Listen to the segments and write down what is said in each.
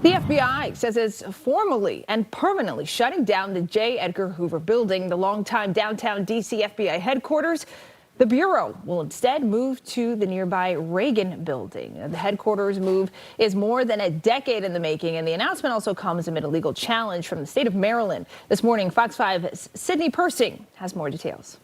The FBI says it's formally and permanently shutting down the J. Edgar Hoover Building, the longtime downtown D.C. FBI headquarters. The Bureau will instead move to the nearby Reagan Building. The headquarters move is more than a decade in the making, and the announcement also comes amid a legal challenge from the state of Maryland. This morning, Fox 5's Sydney Persing has more details.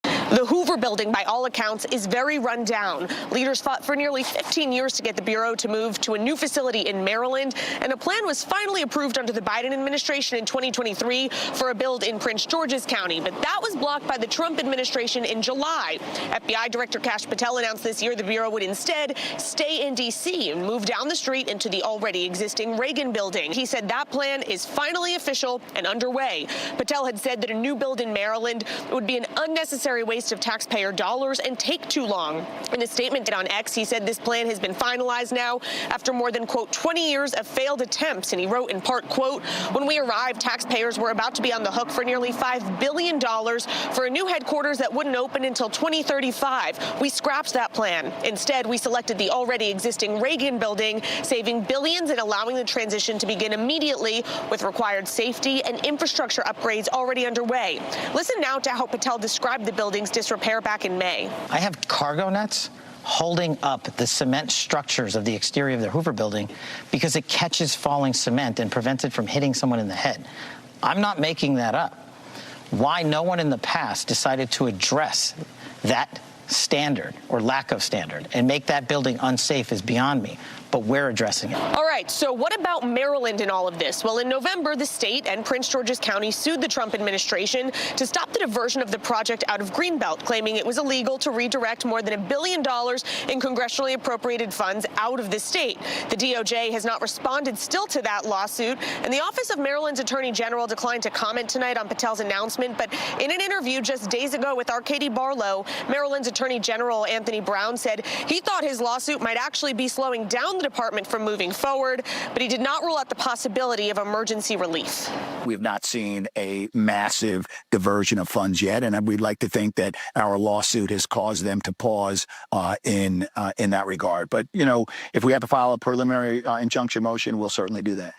The Hoover Building, by all accounts, is very run down. Leaders fought for nearly 15 years to get the Bureau to move to a new facility in Maryland, and a plan was finally approved under the Biden administration in 2023 for a build in Prince George's County. But that was blocked by the Trump administration in July. FBI Director Kash Patel announced this year the Bureau would instead stay in D.C. and move down the street into the already existing Reagan Building. He said that plan is finally official and underway. Patel had said that a new build in Maryland would be an unnecessary waste of taxpayer dollars and take too long. In a statement on X, he said this plan has been finalized now after more than, quote, 20 years of failed attempts. And he wrote in part, quote, when we arrived, taxpayers were about to be on the hook for nearly $5 billion for a new headquarters that wouldn't open until 2035. We scrapped that plan. Instead, we selected the already existing Reagan Building, saving billions and allowing the transition to begin immediately with required safety and infrastructure upgrades already underway. Listen now to how Patel described the building's disrepair back in May. I have cargo nets holding up the cement structures of the exterior of the Hoover Building because it catches falling cement and prevents it from hitting someone in the head. I'm not making that up. Why no one in the past decided to address that standard or lack of standard and make that building unsafe is beyond me, but we're addressing it. All right, so what about Maryland in all of this? Well, in November, the state and Prince George's County sued the Trump administration to stop the diversion of the project out of Greenbelt, claiming it was illegal to redirect more than $1 billion in congressionally appropriated funds out of the state. The DOJ has not responded still to that lawsuit, and the Office of Maryland's Attorney General declined to comment tonight on Patel's announcement, but in an interview just days ago with our Katie Barlow, Maryland's Attorney General Anthony Brown said he thought his lawsuit might actually be slowing down the department from moving forward, but he did not rule out the possibility of emergency relief. We've not seen a massive diversion of funds yet, and we'd like to think that our lawsuit has caused them to pause in that regard. But, you know, if we have to file a preliminary injunction motion, we'll certainly do that.